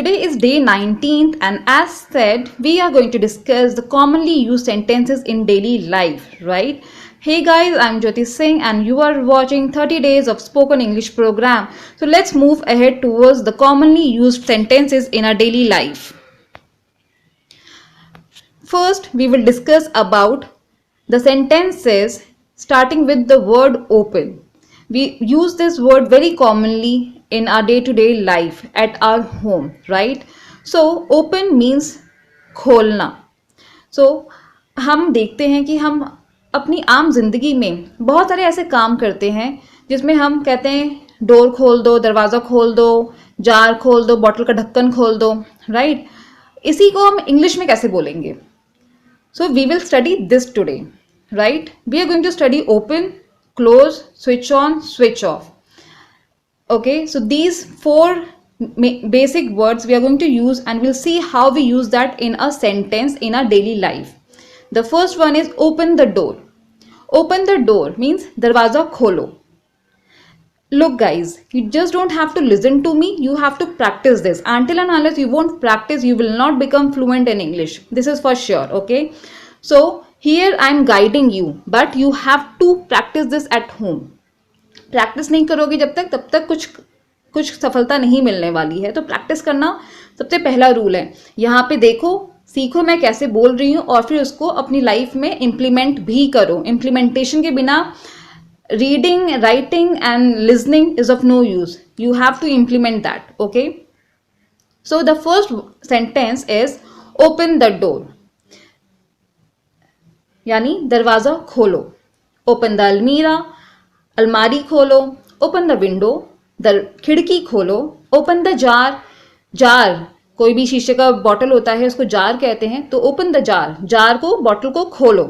Today is day 19th, and as said, we are going to discuss the commonly used sentences in daily life, right? Hey guys, I'm Jyoti Singh and you are watching 30 days of spoken English program. So let's move ahead towards the commonly used sentences in our daily life. First, we will discuss about the sentences starting with the word open. We use this word very commonly in our day-to-day life at our home, right? So open means खोलना. So हम देखते हैं कि हम अपनी आम जिंदगी में बहुत सारे ऐसे काम करते हैं जिसमें हम कहते हैं डोर खोल दो, दरवाज़ा खोल दो, जार खोल दो, बॉटल का ढक्कन खोल दो, राइट? इसी को हम इंग्लिश में कैसे बोलेंगे? So we will study this today, right? We are going to study open, close, switch on, switch off. Okay, so these four basic words we are going to use, and we'll see how we use that in a sentence in our daily life. The first one is open the door. Open the door means darwaza kholo. Look guys, you just don't have to listen to me, you have to practice this. Until and unless you won't practice, you will not become fluent in English. This is for sure, okay? So here I am guiding you, but you have to practice this at home. Practice नहीं करोगे जब तक तब तक कुछ सफलता नहीं मिलने वाली है. तो प्रैक्टिस करना सबसे पहला रूल है. यहाँ पे देखो, सीखो मैं कैसे बोल रही हूँ और फिर उसको अपनी लाइफ में इम्प्लीमेंट भी करो. इम्प्लीमेंटेशन के बिना reading, writing and listening is of no use. You have to implement that, okay? So the first sentence is open the door. यानी दरवाजा खोलो. Open the almirah, अलमारी खोलो. Open the window, खिड़की खोलो. Open the jar, जार कोई भी शीशे का बॉटल होता है उसको जार कहते हैं. तो open the jar, जार को बॉटल को खोलो.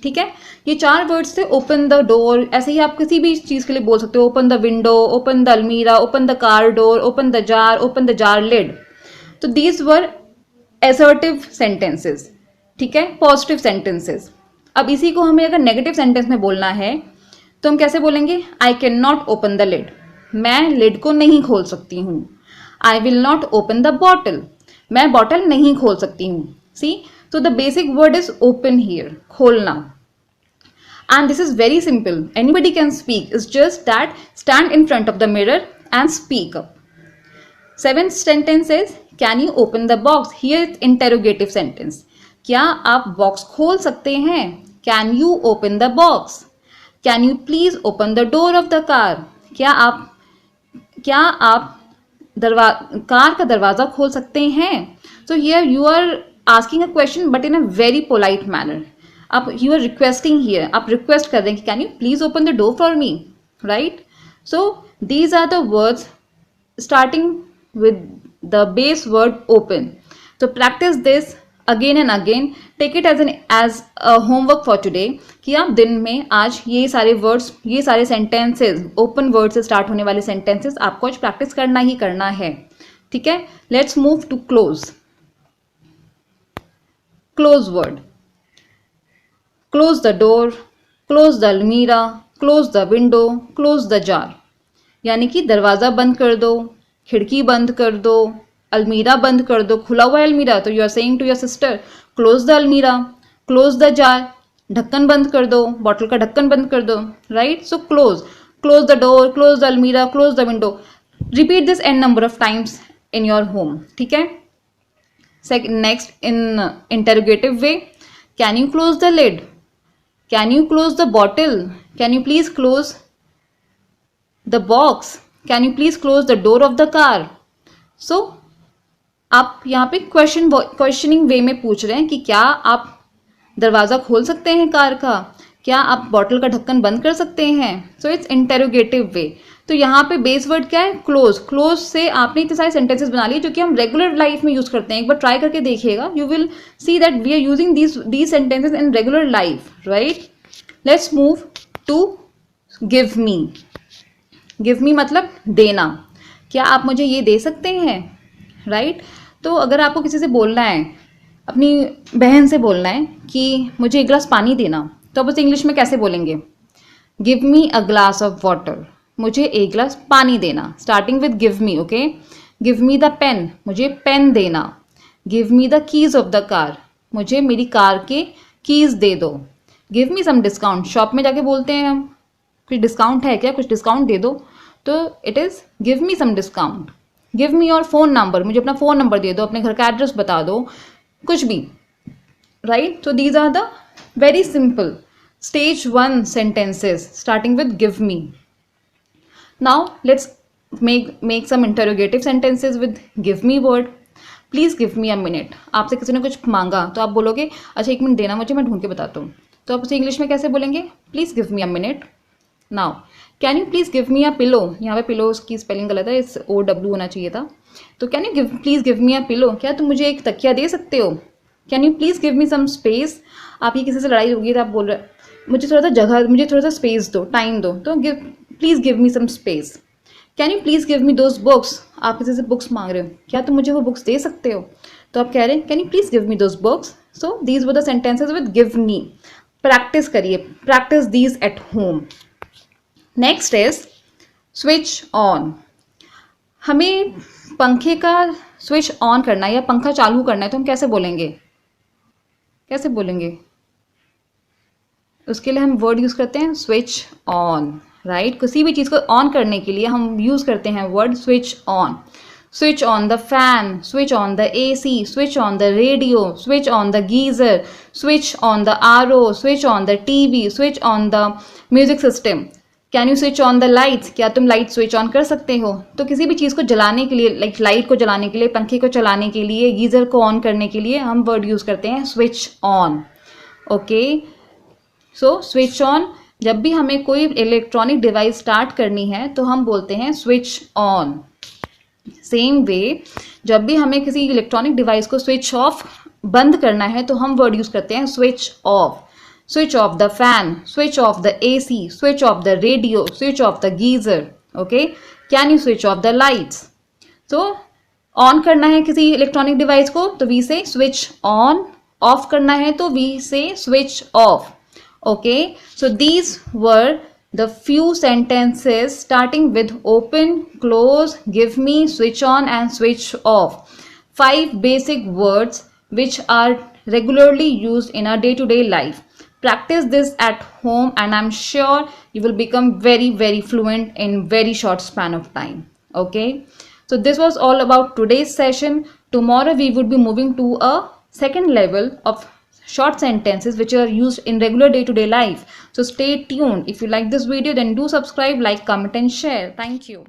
ठीक है, ये चार वर्ड्स थे. ओपन द डोर, ऐसे ही आप किसी भी चीज के लिए बोल सकते हो. Open the window, open the अलमीरा, open the car door, open the jar lid. तो दीज वर असर्टिव सेंटेंसेस. ठीक है, पॉजिटिव सेंटेंसेस. अब इसी को हमें अगर नेगेटिव सेंटेंस में बोलना है तो हम कैसे बोलेंगे? I can not open the lid, मैं लिड को नहीं खोल सकती हूँ. I will not open the bottle, मैं बॉटल नहीं खोल सकती हूँ. सी, so the basic word is open here, खोलना. And this is very simple, anybody can speak. It's just that stand in front of the mirror and speak up. Seventh sentence is can you open the box? Here it's interrogative sentence. क्या आप box खोल सकते हैं? Can you open the box? Can you please open the door of the car? क्या आप car का दरवाजा खोल सकते हैं? So here you are asking a question but in a very polite manner. आप you are requesting here, आप request कर रहे हैं कि can you please open the door for me, right? So these are the words starting with the base word open. So practice this again and again. Take it as a homework for today कि आप दिन में आज ये सारे words, ये सारे sentences, open words से start होने वाले sentences आपको आज practice करना ही करना है. ठीक है, let's move to close. Close word. Close the door, close the almirah, close the window, close the jar. यानी कि दरवाज़ा बंद कर दो, खिड़की बंद कर दो, अलमीरा बंद कर दो. खुला हुआ है अलमीरा तो you are saying to your sister close the अलमीरा, क्लोज द जार, ढक्कन बंद कर दो, बॉटल का ढक्कन बंद कर दो, right? So close the door, close the अलमीरा, close the window. Repeat this n number of times in your home. ठीक है. Next, in interrogative way, can you close the lid? Can you close the bottle? Can you please close the box? Can you please close the door of the car? So आप यहाँ पे questioning वे में पूछ रहे हैं कि क्या आप दरवाज़ा खोल सकते हैं कार का? क्या आप बॉटल का ढक्कन बंद कर सकते हैं? सो इट्स इंटेरोगेटिव वे. तो यहाँ पे बेस वर्ड क्या है? क्लोज. क्लोज से आपने इतने सारे सेंटेंसेस बना लिए जो कि हम रेगुलर लाइफ में यूज करते हैं. एक बार ट्राई करके देखिएगा, you will see that we are using these sentences in regular life, right? Let's move to give me. Give me मतलब देना. क्या आप मुझे ये दे सकते हैं, राइट? तो अगर आपको किसी से बोलना है, अपनी बहन से बोलना है कि मुझे एक गिलास पानी देना, तो आप उसे इंग्लिश में कैसे बोलेंगे? Give me a glass of water, मुझे एक गिलास पानी देना. Starting with give me, okay? Give me the pen, मुझे पेन देना. Give me the keys of the car, मुझे मेरी कार के कीज दे दो. Give me some discount, shop में जाके बोलते हैं हम कुछ डिस्काउंट है क्या, कुछ डिस्काउंट दे दो, तो it is give me some discount. Give me your phone number, मुझे अपना फ़ोन नंबर दे दो, अपने घर का एड्रेस बता दो, कुछ भी. Right, so these are the very simple stage 1 sentences starting with give me. Now let's make some interrogative sentences with give me word. Please give me a minute. आपसे किसी ने कुछ मांगा तो आप बोलोगे अच्छा 1 मिनट देना मुझे, मैं ढूंढ के बताता हूँ. तो आप उसे इंग्लिश में कैसे बोलेंगे? Please give me a minute. Now can you please give me a pillow, यहाँ पे पिलो की स्पेलिंग गलत है, इस OW होना चाहिए था. तो can you please give me a pillow, क्या तुम मुझे एक तकिया दे सकते हो? Can you please give me some space, आपकी किसी से लड़ाई होगी तो आप बोल रहे मुझे थोड़ा सा जगह, मुझे थोड़ा सा स्पेस दो, टाइम दो, तो please give me some space. Can you please give me those books, आप किसी से बुक्स मांग रहे हो, क्या तुम मुझे वो बुक्स दे सकते हो? तो आप कह रहे हैं can you please give me those books. So these were the sentences with give me. Practice करिए, practice these at home. Next is switch on. हमें पंखे का स्विच ऑन करना है या पंखा चालू करना है तो हम कैसे बोलेंगे? कैसे बोलेंगे? उसके लिए हम वर्ड यूज़ करते हैं स्विच ऑन. राइट, किसी भी चीज़ को ऑन करने के लिए हम यूज़ करते हैं word switch on. Switch on the fan, switch on the AC, switch on the radio, switch on the geyser, switch on the RO, switch on the TV, switch on the music system. Can you switch on the lights, क्या तुम light switch on कर सकते हो? तो किसी भी चीज़ को जलाने के लिए, लाइक लाइट को जलाने के लिए, पंखे को चलाने के लिए, गीज़र को ऑन करने के लिए हम वर्ड यूज़ करते हैं switch on. Okay, so switch on. जब भी हमें कोई इलेक्ट्रॉनिक डिवाइस स्टार्ट करनी है तो हम बोलते हैं स्विच ऑन. सेम वे जब भी हमें किसी इलेक्ट्रॉनिक डिवाइस को स्विच ऑफ बंद करना है तो हम वर्ड यूज़ करते हैं switch off. Switch off the fan, switch off the AC, switch off the radio, switch off the geyser. Okay, can you switch off the lights? So on करना है किसी इलेक्ट्रॉनिक डिवाइस को तो we say switch on. Off करना है तो we say switch off. Okay, so these were the few sentences starting with open, close, give me, switch on and switch off. 5 basic words which are regularly used in our day-to-day life. Practice this at home and I'm sure you will become very, very fluent in very short span of time. Okay, so this was all about today's session. Tomorrow we would be moving to a second level of short sentences which are used in regular day-to-day life. So stay tuned. If you like this video then do subscribe, like, comment and share. Thank you.